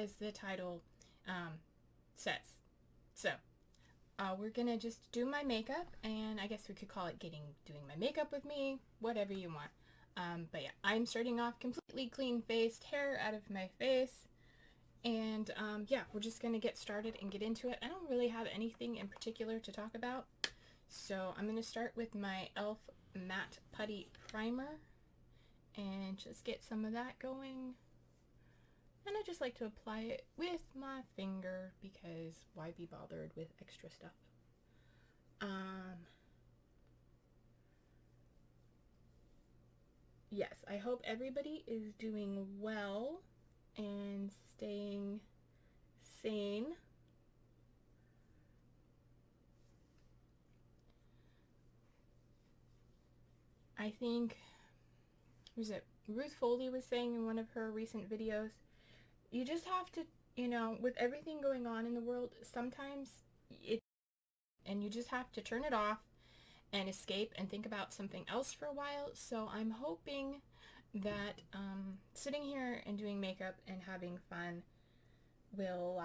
as the title says. So we're gonna just do my makeup, and I guess we could call it doing my makeup with me, whatever you want. But yeah, I'm starting off completely clean-faced, hair out of my face, and yeah, we're just gonna get started and get into it. I don't really have anything in particular to talk about, so I'm gonna start with my e.l.f. Matte Putty Primer and just get some of that going. And I just like to apply it with my finger because why be bothered with extra stuff? Yes, I hope everybody is doing well and staying sane. I think, was it Ruth Foley was saying in one of her recent videos, you just have to, with everything going on in the world, sometimes and you just have to turn it off and escape and think about something else for a while. So I'm hoping that sitting here and doing makeup and having fun will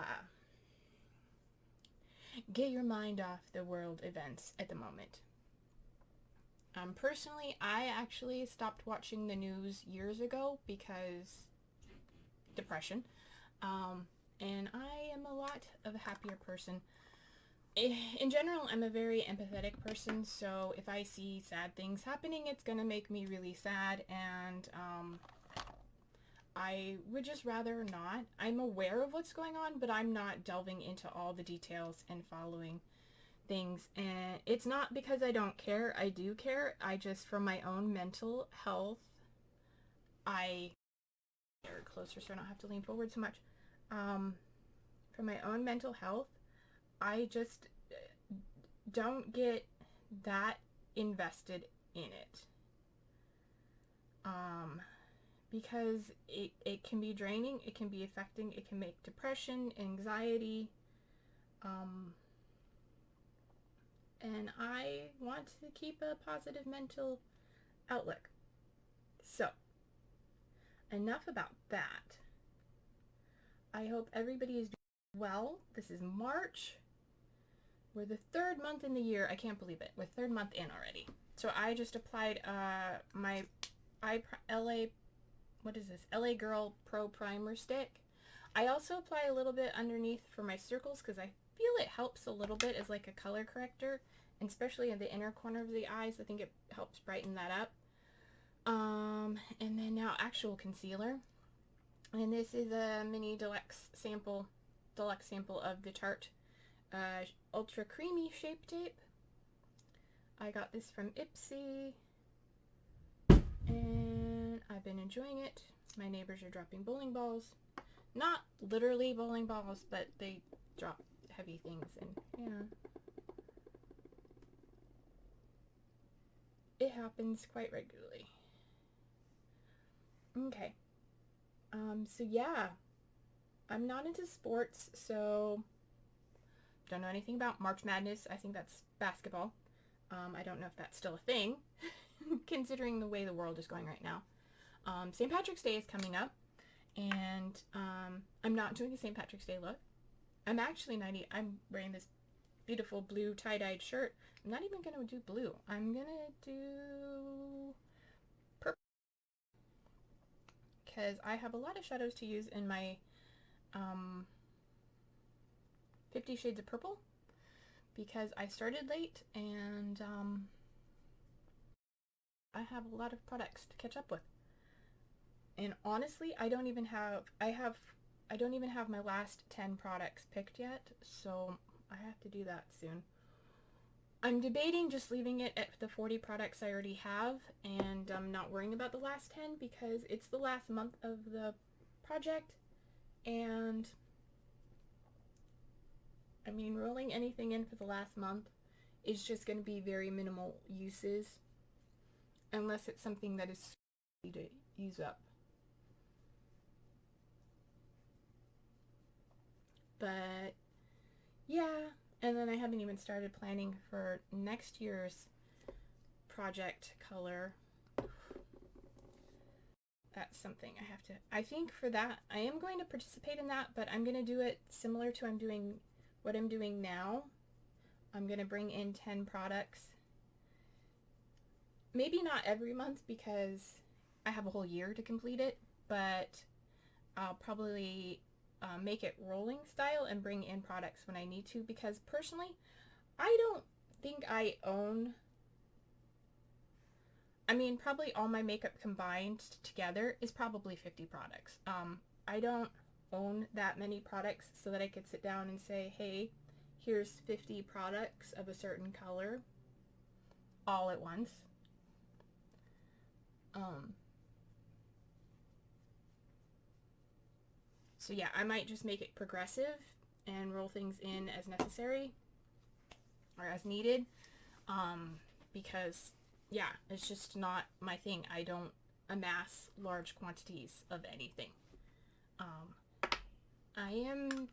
get your mind off the world events at the moment. Personally, I actually stopped watching the news years ago because depression. And I am a lot of a happier person. In general, I'm a very empathetic person, so if I see sad things happening, it's gonna make me really sad, and I would just rather not. I'm aware of what's going on, but I'm not delving into all the details and following things. And it's not because I don't care. I do care. I just, for my own mental health, I closer so I don't have to lean forward so much. For my own mental health, I just don't get that invested in it. Because it can be draining, it can be affecting, it can make depression, anxiety, and I want to keep a positive mental outlook. So, enough about that. I hope everybody is doing well. This is March. We're the third month in the year. I can't believe it. We're third month in already. So I just applied my LA Girl Pro Primer Stick. I also apply a little bit underneath for my circles because I feel it helps a little bit as like a color corrector, and especially in the inner corner of the eyes. I think it helps brighten that up. And then now actual concealer. And this is a mini deluxe sample of the Tarte Ultra Creamy Shape Tape. I got this from Ipsy, and I've been enjoying it. My neighbors are dropping bowling balls. Not literally bowling balls, but they drop heavy things, and yeah. It happens quite regularly. Okay. So yeah. I'm not into sports, so don't know anything about March Madness. I think that's basketball. I don't know if that's still a thing, considering the way the world is going right now. St. Patrick's Day is coming up, and I'm not doing a St. Patrick's Day look. I'm actually I'm wearing this beautiful blue tie-dyed shirt. I'm not even going to do blue. I'm going to do purple, because I have a lot of shadows to use in my 50 Shades of Purple, because I started late and I have a lot of products to catch up with. And honestly, I don't even have my last 10 products picked yet, so I have to do that soon. I'm debating just leaving it at the 40 products I already have and not worrying about the last 10 because it's the last month of the project, and I mean, rolling anything in for the last month is just going to be very minimal uses unless it's something that is easy to use up. But yeah, and then I haven't even started planning for next year's project color. that's something I have to, I think for that, I am going to participate in that, but I'm going to do it similar to what I'm doing now. I'm going to bring in 10 products. Maybe not every month because I have a whole year to complete it, but I'll probably make it rolling style and bring in products when I need to, because personally, I don't think I own, I mean, probably all my makeup combined together is probably 50 products. I don't own that many products so that I could sit down and say, hey, here's 50 products of a certain color all at once. So yeah, I might just make it progressive and roll things in as necessary or as needed, because yeah, it's just not my thing. I don't amass large quantities of anything. I am,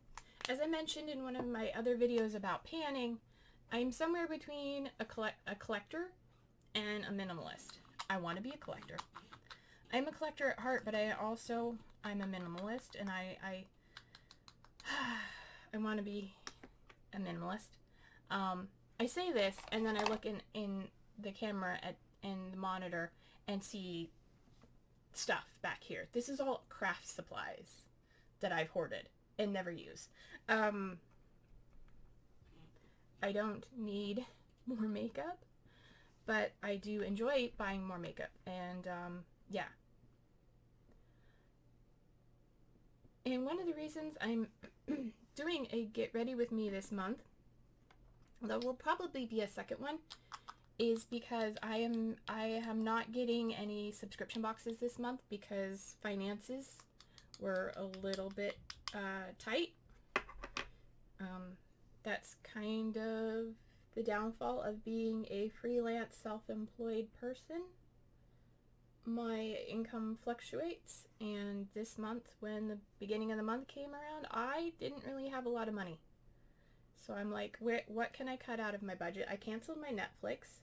as I mentioned in one of my other videos about panning, I'm somewhere between a collector and a minimalist. I want to be a collector. I'm a collector at heart, but I'm a minimalist, and I want to be a minimalist. I say this, and then I look in the camera in the monitor and see stuff back here. This is all craft supplies that I've hoarded and never use. I don't need more makeup, but I do enjoy buying more makeup, and yeah. And one of the reasons I'm doing a Get Ready With Me this month, there will probably be a second one, is because I am not getting any subscription boxes this month because finances were a little bit tight. That's kind of the downfall of being a freelance self-employed person. My income fluctuates, and this month, when the beginning of the month came around, I didn't really have a lot of money. So I'm like, what can I cut out of my budget? I canceled my Netflix,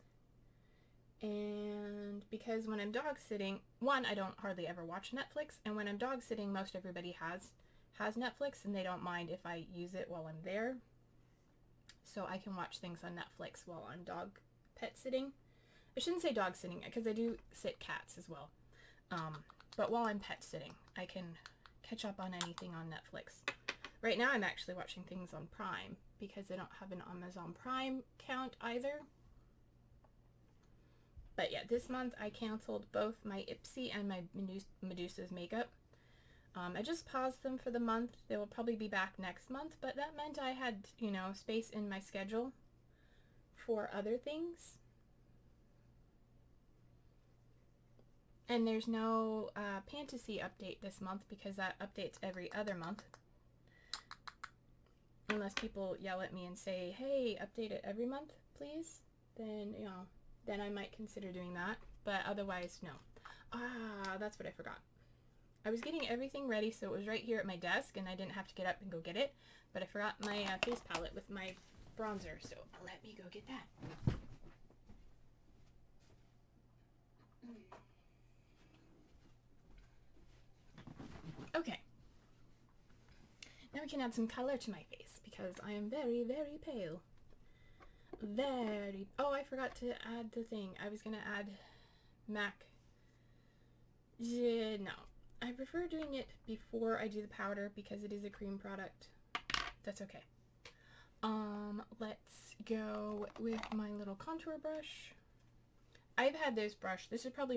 and because when I'm dog sitting, one, I don't hardly ever watch Netflix, and when I'm dog sitting, most everybody has Netflix, and they don't mind if I use it while I'm there. So I can watch things on Netflix while I'm pet sitting. I shouldn't say dog sitting, because I do sit cats as well. But while I'm pet sitting, I can catch up on anything on Netflix. Right now I'm actually watching things on Prime, because I don't have an Amazon Prime account either. But yeah, this month I canceled both my Ipsy and my Medusa's makeup. I just paused them for the month. They will probably be back next month, but that meant I had, space in my schedule for other things. And there's no Fantasy update this month because that updates every other month. Unless people yell at me and say, hey, update it every month, please. Then, then I might consider doing that. But otherwise, no. That's what I forgot. I was getting everything ready, so it was right here at my desk, and I didn't have to get up and go get it. But I forgot my face palette with my bronzer, so let me go get that. Okay. Now we can add some color to my face, because I am very, very pale. Oh, I forgot to add the thing. I was going to add MAC. No. I prefer doing it before I do the powder because it is a cream product. That's okay. Let's go with my little contour brush. I've had this brush. This is probably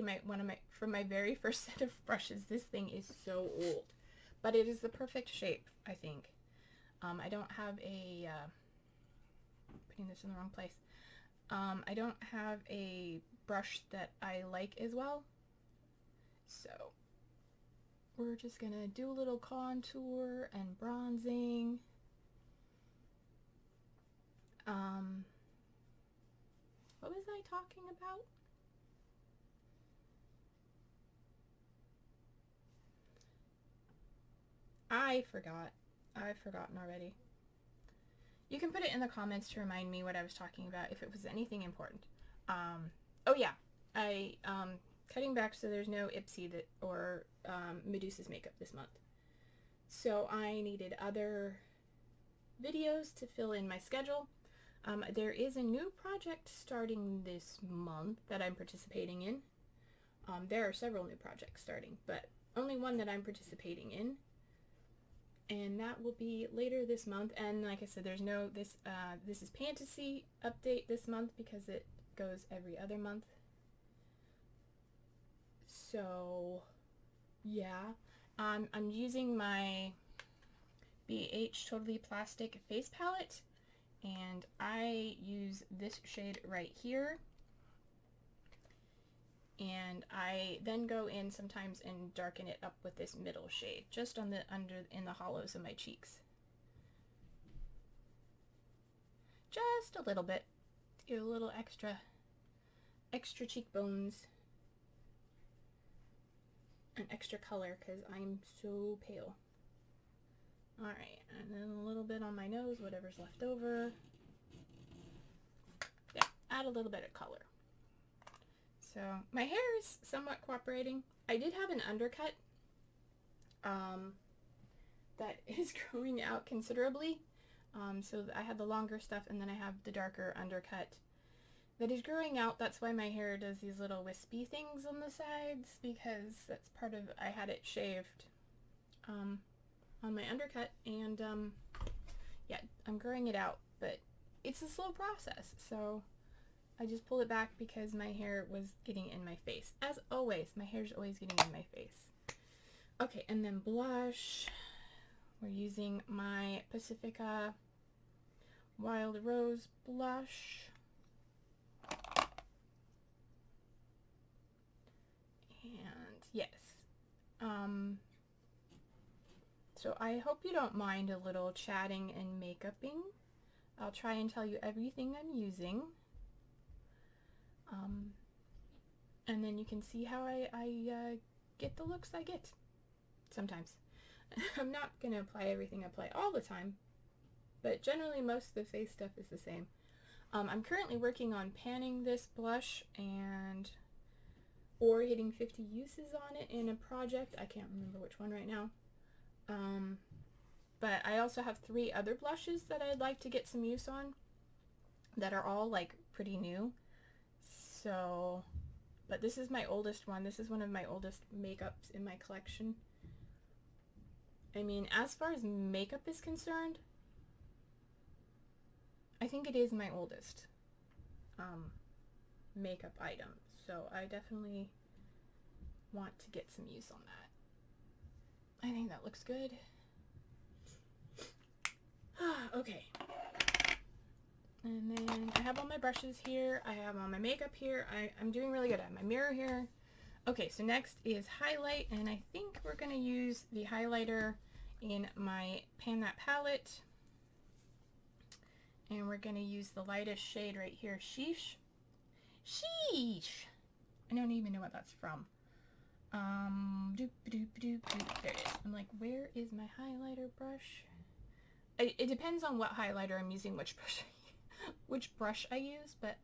from my very first set of brushes. This thing is so old, but it is the perfect shape, I think. I don't have a, putting this in the wrong place. I don't have a brush that I like as well. So we're just gonna do a little contour and bronzing. What was I talking about? I've forgotten already. You can put it in the comments to remind me what I was talking about if it was anything important. Oh yeah, cutting back so there's no Ipsy or Medusa's makeup this month. So I needed other videos to fill in my schedule. There is a new project starting this month that I'm participating in. There are several new projects starting, but only one that I'm participating in. And that will be later this month. And like I said, there's no, this is Fantasy update this month because it goes every other month. So, yeah. I'm using my BH Totally Plastic face palette, and I use this shade right here, and I then go in sometimes and darken it up with this middle shade just on the in the hollows of my cheeks, just a little bit to get a little extra cheekbones and extra color because I'm so pale. Alright, and then a little bit on my nose, whatever's left over. Yeah, add a little bit of color. So, my hair is somewhat cooperating. I did have an undercut that is growing out considerably. So I had the longer stuff, and then I have the darker undercut that is growing out. That's why my hair does these little wispy things on the sides, because that's part of, I had it shaved on my undercut, and yeah, I'm growing it out, but it's a slow process, so I just pull it back because my hair was getting in my face. As always, my hair's always getting in my face. Okay, and then blush. We're using my Pacifica Wild Rose blush. And yes. So I hope you don't mind a little chatting and makeuping. I'll try and tell you everything I'm using. And then you can see how I get the looks I get sometimes. I'm not going to apply everything I apply all the time, but generally most of the face stuff is the same. I'm currently working on panning this blush or hitting 50 uses on it in a project. I can't remember which one right now. But I also have 3 other blushes that I'd like to get some use on that are all like pretty new. So, but this is my oldest one. This is one of my oldest makeups in my collection. I mean, as far as makeup is concerned, I think it is my oldest makeup item. So I definitely want to get some use on that. I think that looks good. Okay. And then I have all my brushes here. I have all my makeup here. I'm doing really good. I have my mirror here. Okay, so next is highlight, and I think we're going to use the highlighter in my Pan That palette. And we're going to use the lightest shade right here. Sheesh. Sheesh! I don't even know what that's from. There it is. I'm like, where is my highlighter brush? It depends on what highlighter I'm using, which brush I use, but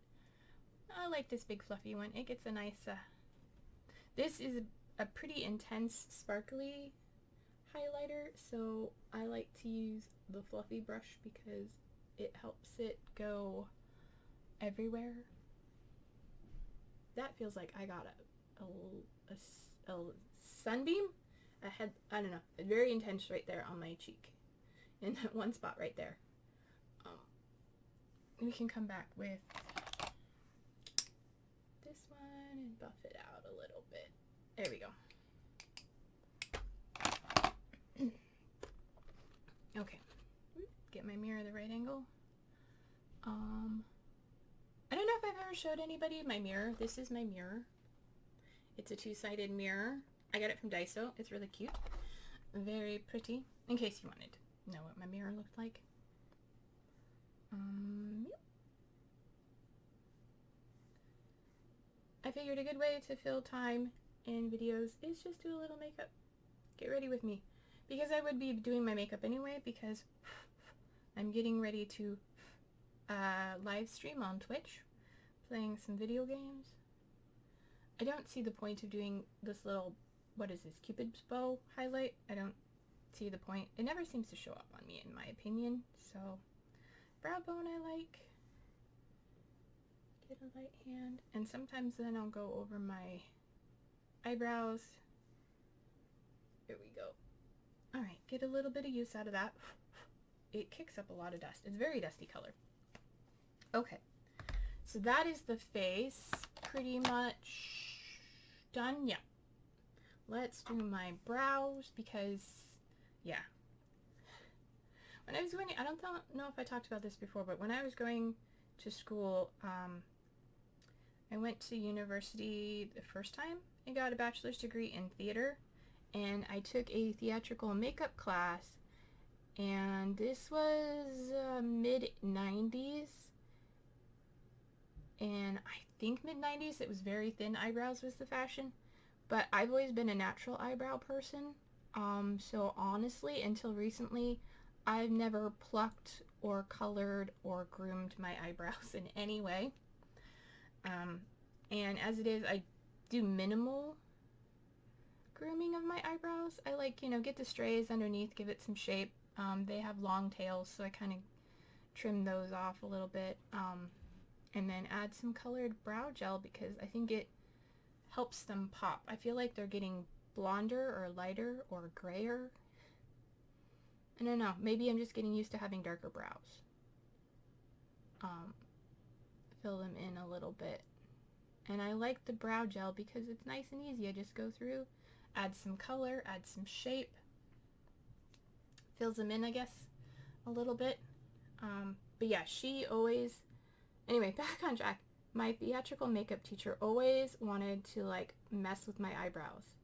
I like this big fluffy one. It gets a nice, this is a pretty intense sparkly highlighter, so I like to use the fluffy brush because it helps it go everywhere. That feels like I got a sunbeam. I don't know, very intense right there on my cheek, in that one spot right there. We can come back with this one and buff it out a little bit. There we go. Okay, get my mirror the right angle. I don't know if I've ever showed anybody my mirror. This is my mirror. It's a 2-sided mirror. I got it from Daiso. It's really cute. Very pretty. In case you wanted to know what my mirror looked like. Yep. I figured a good way to fill time in videos is just do a little makeup. Get ready with me. Because I would be doing my makeup anyway, because I'm getting ready to live stream on Twitch, playing some video games. I don't see the point of doing this little, what is this, Cupid's bow highlight. I don't see the point. It never seems to show up on me, in my opinion. So, brow bone I like. Get a light hand. And sometimes then I'll go over my eyebrows. There we go. Alright, get a little bit of use out of that. It kicks up a lot of dust. It's a very dusty color. Okay, so that is the face pretty much done. Yeah. Let's do my brows because, yeah. When I was going, I don't know if I talked about this before, but when I was going to school, I went to university the first time. I got a bachelor's degree in theater, and I took a theatrical makeup class, and this was mid-90s, and I think mid-90s. It was very thin eyebrows was the fashion, but I've always been a natural eyebrow person, so honestly, until recently, I've never plucked or colored or groomed my eyebrows in any way. And as it is, I do minimal grooming of my eyebrows. I like, you know, get the strays underneath, give it some shape. They have long tails, so I kind of trim those off a little bit. And then add some colored brow gel because I think it helps them pop. I feel like they're getting blonder or lighter or grayer. I don't know. Maybe I'm just getting used to having darker brows. Fill them in a little bit. And I like the brow gel because it's nice and easy. I just go through, add some color, add some shape. Fills them in, I guess, a little bit. But yeah, she always... Anyway, back on track. My theatrical makeup teacher always wanted to, like, mess with my eyebrows.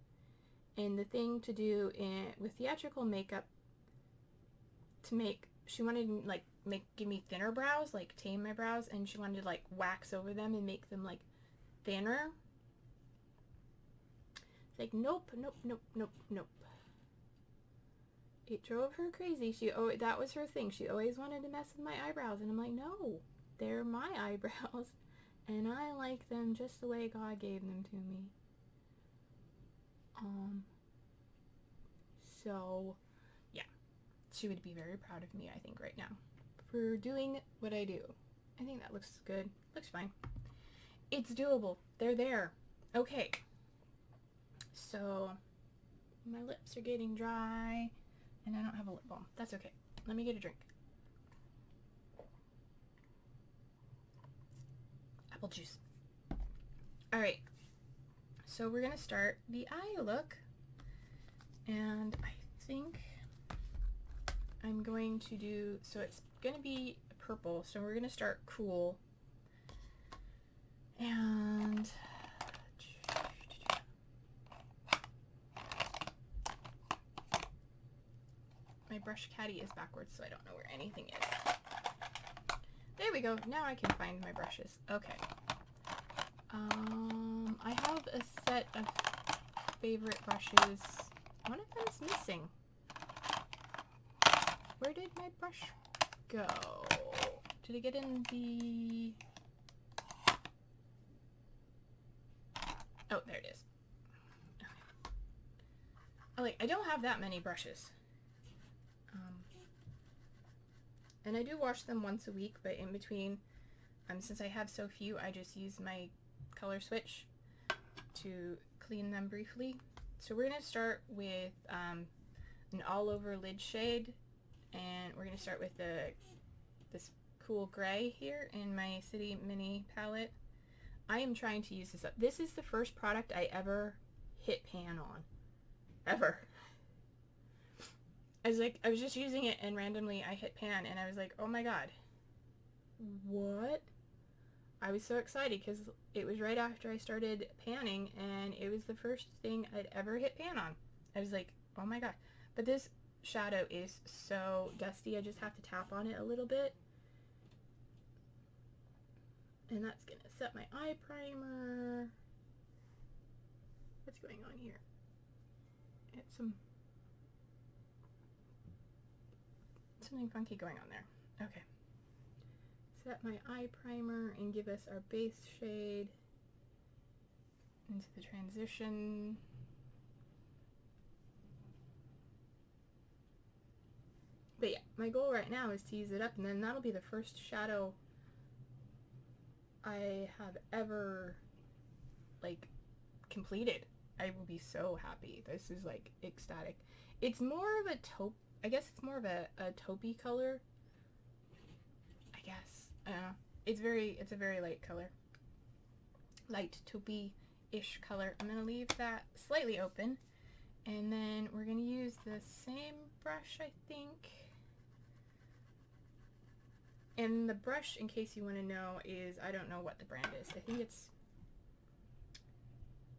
And the thing to do with theatrical makeup to make... She wanted to, like, give me thinner brows, like, tame my brows, and she wanted to, like, wax over them and make them, like, thinner. It's like, nope, nope, nope, nope, nope. It drove her crazy. That was her thing. She always wanted to mess with my eyebrows, and I'm like, no, they're my eyebrows, and I like them just the way God gave them to me. So, yeah, she would be very proud of me, I think, right now, for doing what I do. I think that looks good. Looks fine. It's doable. They're there. Okay. So, my lips are getting dry, and I don't have a lip balm. That's okay. Let me get a drink. Apple juice. Alright. So, we're going to start the eye look. And I think I'm going to do... So, it's going to be purple. So, we're going to start cool. And... my brush caddy is backwards, so I don't know where anything is. There we go. Now I can find my brushes. Okay. I have a set of favorite brushes. One of them is missing. Where did my brush go? Did it get in the... Oh, there it is. Okay. Oh, like, I don't have that many brushes. And I do wash them once a week, but in between, since I have so few, I just use my color switch to clean them briefly. So we're going to start with an all-over lid shade, and we're going to start with this cool gray here in my City Mini palette. I am trying to use this up. This is the first product I ever hit pan on. Ever. I was just using it and randomly I hit pan and I was like, oh my god. What? I was so excited because it was right after I started panning and it was the first thing I'd ever hit pan on. I was like, oh my god. But this shadow is so dusty, I just have to tap on it a little bit. And that's gonna set my eye primer. What's going on here? It's something funky going on there. Okay. Set my eye primer and give us our base shade. into the transition. But yeah, my goal right now is to use it up, and then that'll be the first shadow I have ever, like, completed. I will be so happy. This is, like, ecstatic. It's more of a taupe, I guess it's more of a taupey color. I guess. I don't know. It's a very light color. Light taupey-ish color. I'm going to leave that slightly open. And then we're going to use the same brush, I think. And the brush, in case you want to know, is, I don't know what the brand is. I think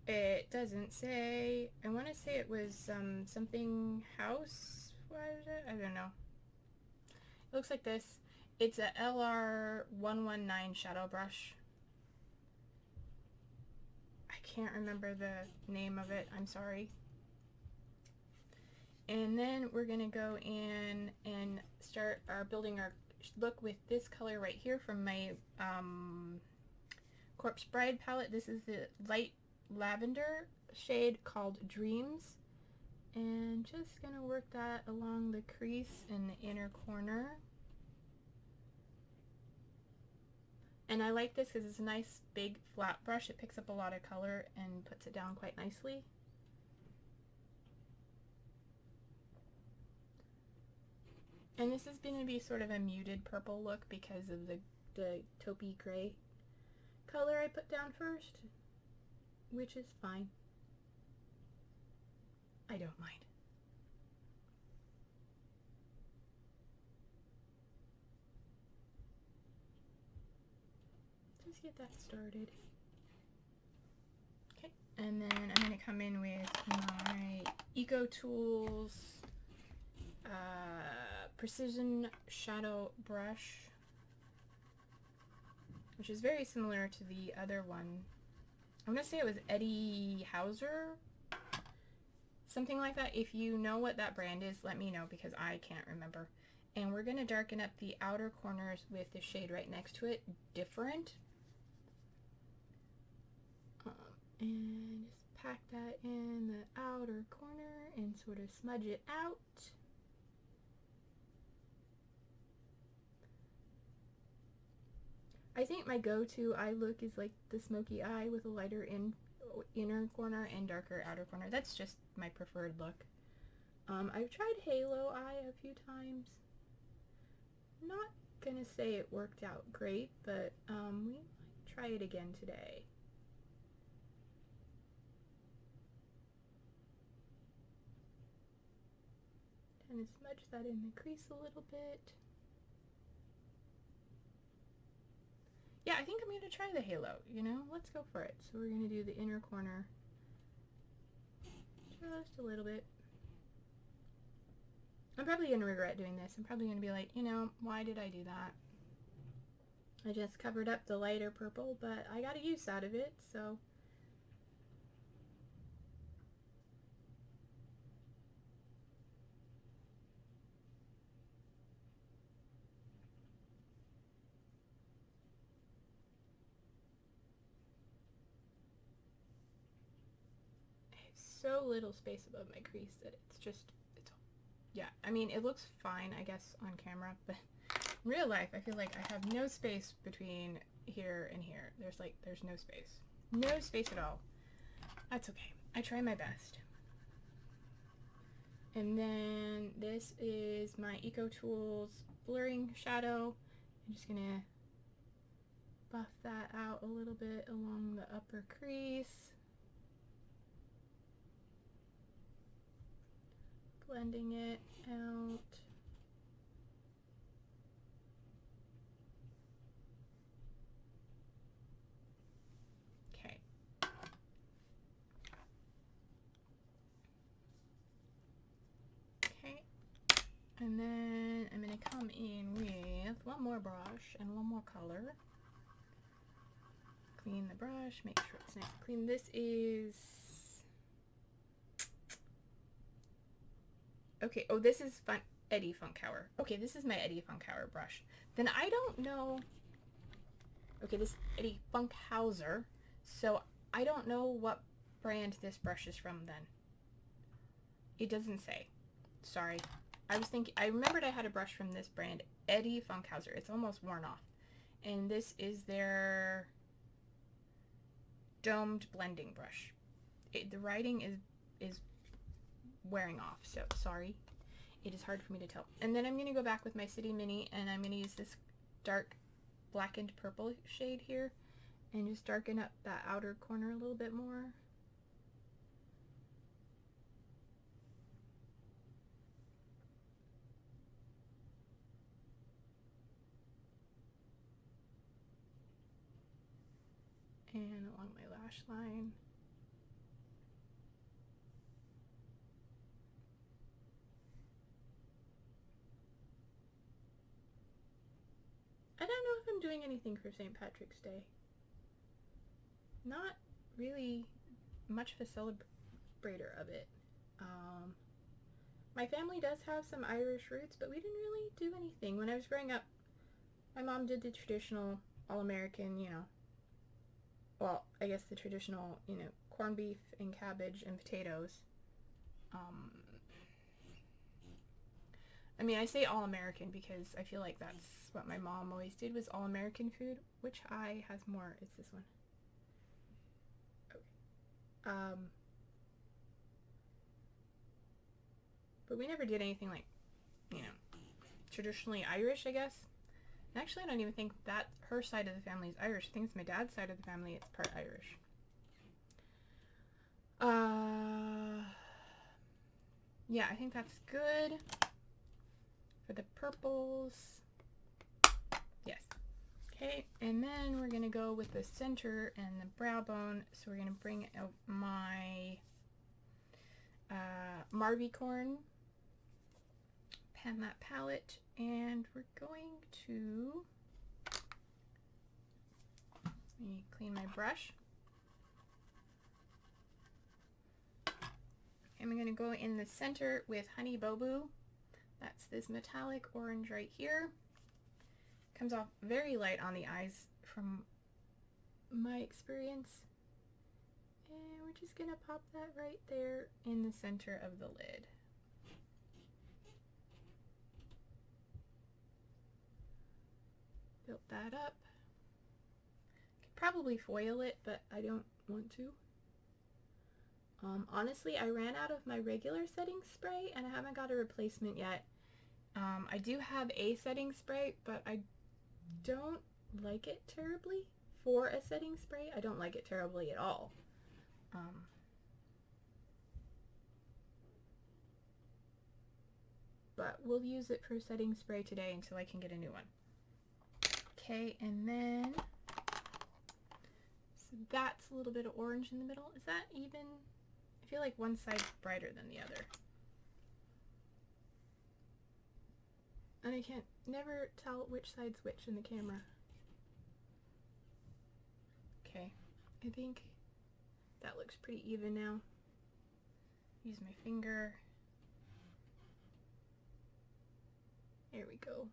it doesn't say, I want to say it was something house, what is it? I don't know. It looks like this. It's a LR119 shadow brush. I can't remember the name of it, I'm sorry. And then we're going to go in and start building our look with this color right here from my Corpse Bride palette. This is the light lavender shade called Dreams. And just going to work that along the crease in the inner corner. And I like this because it's a nice big flat brush. It picks up a lot of color and puts it down quite nicely. And this is going to be sort of a muted purple look because of the taupey gray color I put down first, which is fine. I don't mind. Just get that started. Okay, and then I'm going to come in with my Ecotools Precision Shadow Brush, which is very similar to the other one. I'm going to say it was Eddie Hauser, something like that. If you know what that brand is, let me know because I can't remember. And we're going to darken up the outer corners with the shade right next to it, Different. And just pack that in the outer corner and sort of smudge it out. I think my go-to eye look is like the smoky eye with a lighter inner corner and darker outer corner. That's just my preferred look. I've tried Halo Eye a few times. Not gonna say it worked out great, but we might try it again today. Kind of smudge that in the crease a little bit. Yeah, I think I'm going to try the halo, you know? Let's go for it. So we're going to do the inner corner just a little bit. I'm probably going to regret doing this. I'm probably going to be like, you know, why did I do that? I just covered up the lighter purple, but I got a use out of it, so... so little space above my crease that it's just, yeah, I mean, it looks fine, I guess, on camera, but in real life, I feel like I have no space between here and here. There's no space. No space at all. That's okay. I try my best. And then this is my Ecotools blurring shadow. I'm just gonna buff that out a little bit along the upper crease. Blending it out. Okay. Okay. And then I'm going to come in with one more brush and one more color. Clean the brush, make sure it's nice and clean. This is... Okay, oh, this is Eddie Funkhauer. Okay, this is my Eddie Funkhauer brush. Then I don't know... Okay, this is Eddie Funkhauser. So I don't know what brand this brush is from then. It doesn't say. Sorry. I remembered I had a brush from this brand, Eddie Funkhauser. It's almost worn off. And this is their domed blending brush. The writing is wearing off, so sorry. It is hard for me to tell. And then I'm going to go back with my City Mini, and I'm going to use this dark blackened purple shade here and just darken up that outer corner a little bit more. And along my lash line. I don't know if I'm doing anything for St. Patrick's Day. Not really much of a celebrator of it. My family does have some Irish roots, but we didn't really do anything. When I was growing up, my mom did the traditional all-American, you know, well, I guess the traditional, you know, corned beef and cabbage and potatoes. I mean, I say all-American because I feel like that's what my mom always did, was all-American food. Which eye has more? It's this one. Okay. But we never did anything like, you know, traditionally Irish, I guess. And actually, I don't even think that her side of the family is Irish. I think it's my dad's side of the family. It's part Irish. Yeah, I think that's good. For the purples. Yes. Okay, and then we're going to go with the center and the brow bone. So we're going to bring out my Marvicorn, pan that palette, and we're going to, let me clean my brush. And I'm going to go in the center with Honey Boo Boo. That's this metallic orange right here. Comes off very light on the eyes from my experience. And we're just going to pop that right there in the center of the lid. Built that up. Could probably foil it, but I don't want to. Honestly, I ran out of my regular setting spray and I haven't got a replacement yet. I do have a setting spray, but I don't like it terribly for a setting spray. I don't like it terribly at all. But we'll use it for setting spray today until I can get a new one. Okay, and then, so that's a little bit of orange in the middle. Is that even? I feel like one side's brighter than the other. And I can't never tell which side's which in the camera. Okay, I think that looks pretty even now. Use my finger. There we go.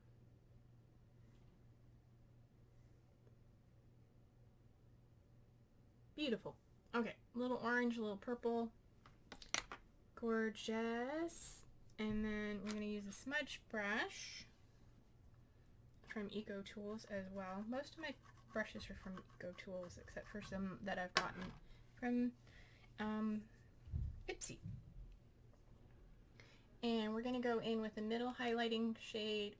Beautiful. Okay, a little orange, a little purple. Gorgeous. And then we're going to use a smudge brush from Ecotools as well. Most of my brushes are from Ecotools, except for some that I've gotten from Ipsy. And we're going to go in with the middle highlighting shade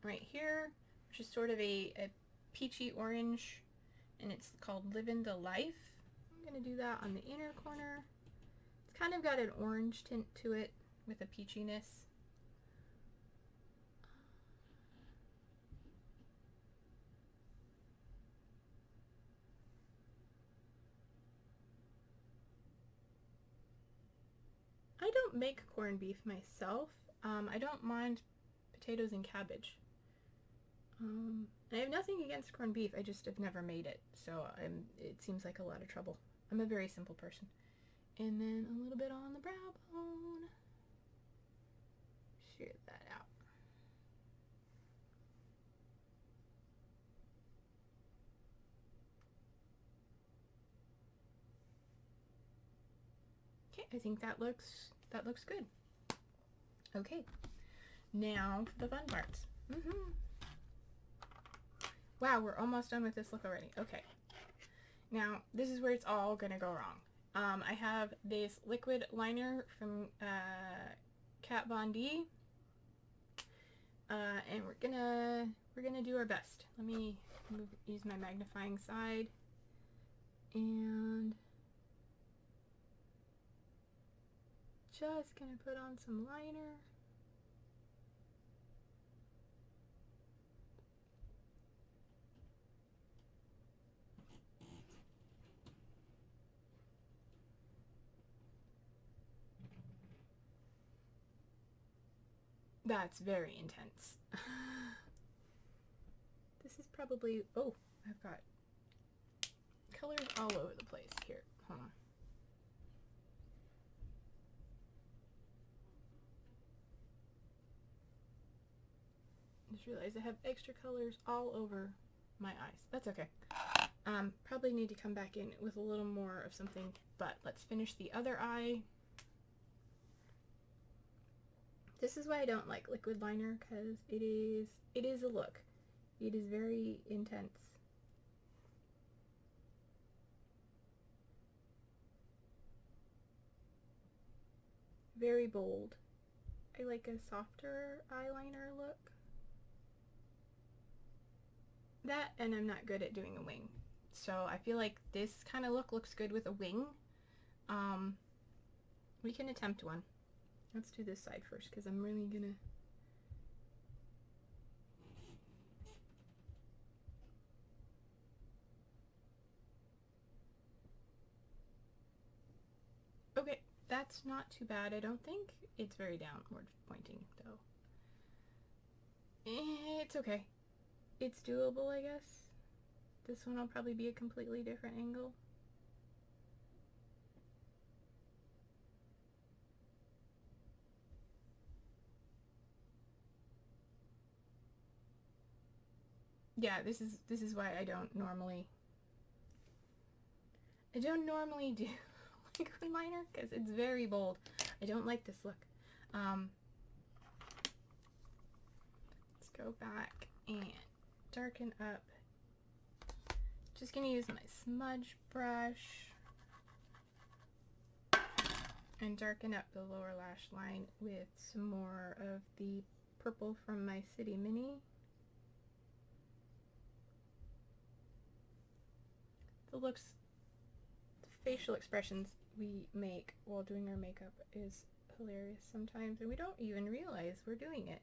right here, which is sort of a peachy orange, and it's called Livin' the Life. I'm going to do that on the inner corner. It's kind of got an orange tint to it with a peachiness. I don't make corned beef myself. I don't mind potatoes and cabbage. I have nothing against corned beef, I just have never made it, so it seems like a lot of trouble. I'm a very simple person. And then a little bit on the brow bone. Shear that out. Okay, I think that looks good. Okay, now for the fun parts. Wow, we're almost done with this look already. Okay, now this is where it's all gonna go wrong. I have this liquid liner from Kat Von D, and we're gonna do our best. Let me use my magnifying side and just gonna put on some liner. That's very intense. This is probably, oh, I've got colors all over the place here. Hold on. Just realized I have extra colors all over my eyes. That's okay. Probably need to come back in with a little more of something, but let's finish the other eye. This is why I don't like liquid liner, because it is a look. It is very intense. Very bold. I like a softer eyeliner look. That, and I'm not good at doing a wing. So I feel like this kind of look looks good with a wing. We can attempt one. Let's do this side first, because I'm really gonna... Okay, that's not too bad, I don't think. It's very downward pointing, though. It's okay. It's doable, I guess. This one will probably be a completely different angle. Yeah, this is why I don't normally do liquid liner, because it's very bold. I don't like this look. Let's go back and darken up. Just gonna use my smudge brush and darken up the lower lash line with some more of the purple from my City Mini. The facial expressions we make while doing our makeup is hilarious sometimes, and we don't even realize we're doing it.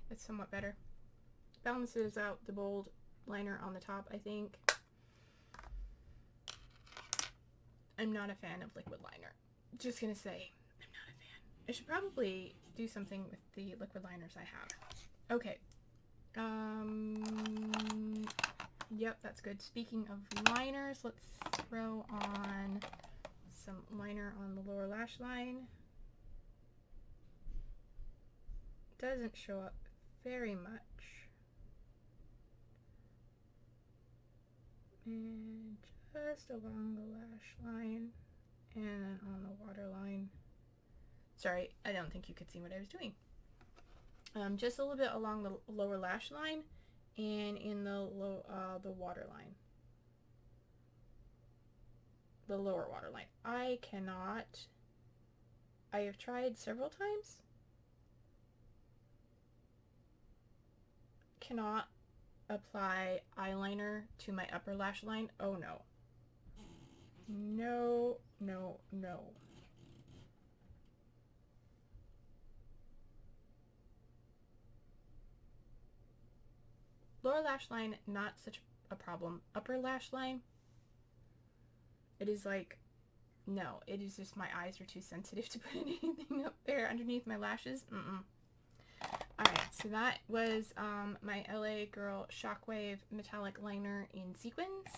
That's somewhat better. Balances out the bold liner on the top, I think. I'm not a fan of liquid liner. Just gonna say, I'm not a fan. I should probably do something with the liquid liners I have. Okay. Yep, that's good. Speaking of liners, let's throw on some liner on the lower lash line. Doesn't show up very much. And just along the lash line and then on the waterline. Sorry, I don't think you could see what I was doing. Just a little bit along the lower lash line and in the waterline. The lower waterline. I have tried several times. Cannot apply eyeliner to my upper lash line. Oh no. No, no, no. Lower lash line, not such a problem. Upper lash line, it is like, no, it is just my eyes are too sensitive to put anything up there underneath my lashes. Alright, so that was my LA Girl Shockwave Metallic Liner in Sequins.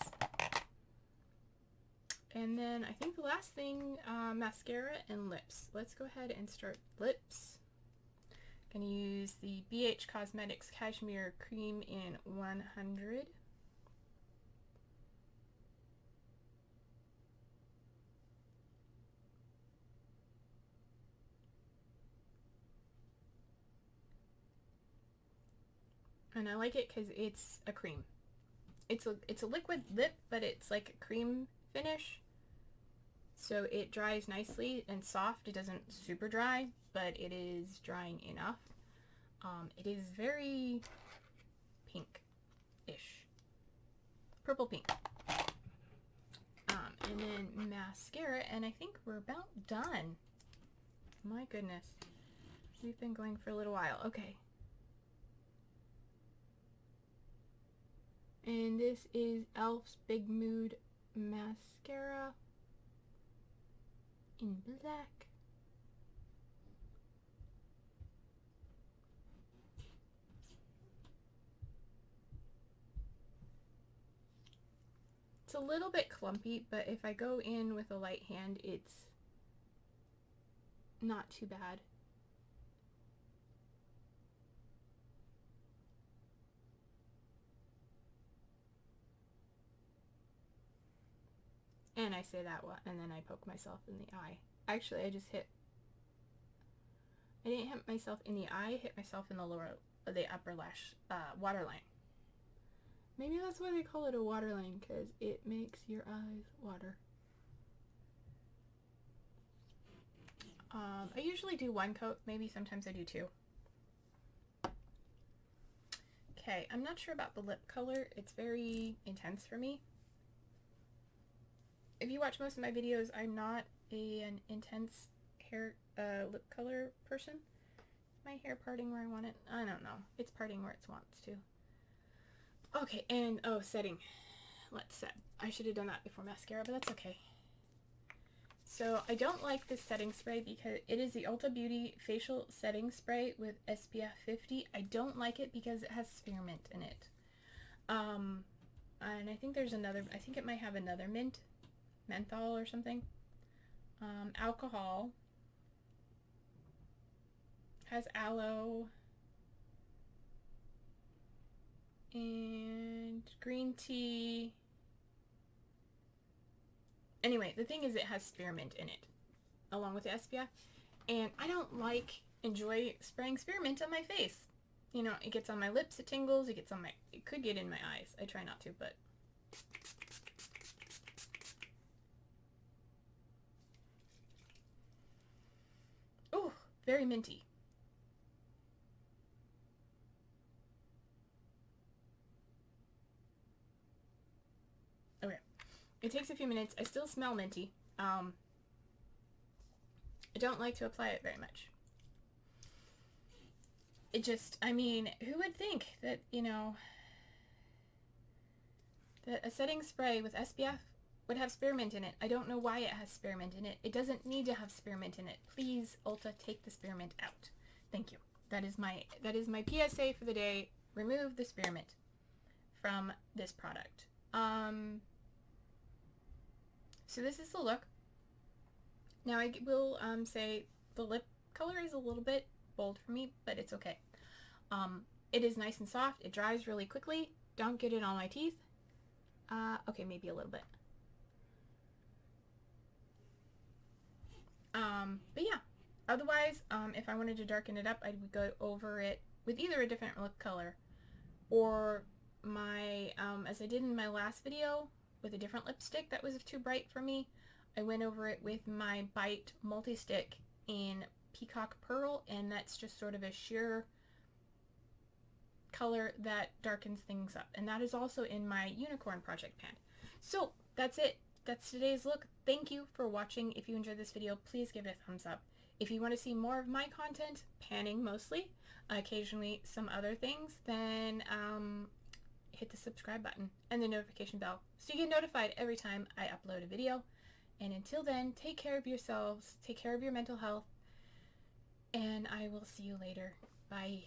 And then I think the last thing, mascara and lips. Let's go ahead and start lips. Gonna use the BH Cosmetics Cashmere Cream in 100. And I like it because it's a cream. It's a liquid lip, but it's like a cream finish. So it dries nicely and soft. It doesn't super dry, but it is drying enough. It is very pink-ish. Purple pink. And then mascara, and I think we're about done. My goodness. We've been going for a little while. Okay. And this is e.l.f.'s Big Mood Mascara in black. It's a little bit clumpy, but if I go in with a light hand, it's not too bad. And I say that one, and then I poke myself in the eye. Actually, I didn't hit myself in the eye, hit myself in the upper lash waterline. Maybe that's why they call it a waterline, because it makes your eyes water. I usually do one coat, maybe sometimes I do two. Okay, I'm not sure about the lip color. It's very intense for me. If you watch most of my videos, I'm not an intense hair lip color person. Is my hair parting where I want it? I don't know. It's parting where it wants to. Okay, and oh, setting. Let's set. I should have done that before mascara, but that's okay. So I don't like this setting spray because it is the Ulta Beauty Facial Setting Spray with SPF 50. I don't like it because it has spearmint in it. And I think there's another, I think it might have another menthol or something. Alcohol. Has aloe. And green tea. Anyway, the thing is it has spearmint in it, along with the SPF, and I don't enjoy spraying spearmint on my face. You know, it gets on my lips, it tingles, it could get in my eyes. I try not to, but. Ooh, very minty. Okay. It takes a few minutes. I still smell minty. I don't like to apply it very much. It just, I mean, who would think that, you know, that a setting spray with SPF would have spearmint in it? I don't know why it has spearmint in it. It doesn't need to have spearmint in it. Please, Ulta, take the spearmint out. Thank you. That is my PSA for the day. Remove the spearmint from this product. So this is the look. Now I will say the lip color is a little bit bold for me, but it's okay. It is nice and soft. It dries really quickly. Don't get it on my teeth. Okay, maybe a little bit. But yeah, otherwise, if I wanted to darken it up, I would go over it with either a different lip color or my, as I did in my last video, with a different lipstick that was too bright for me. I went over it with my Bite multi-stick in Peacock Pearl, and that's just sort of a sheer color that darkens things up. And that is also in my Unicorn Project pan. So that's it. That's today's look. Thank you for watching. If you enjoyed this video, please give it a thumbs up. If you want to see more of my content, panning mostly, occasionally some other things, then hit the subscribe button and the notification bell so you get notified every time I upload a video. And until then, take care of yourselves, take care of your mental health, and I will see you later. Bye.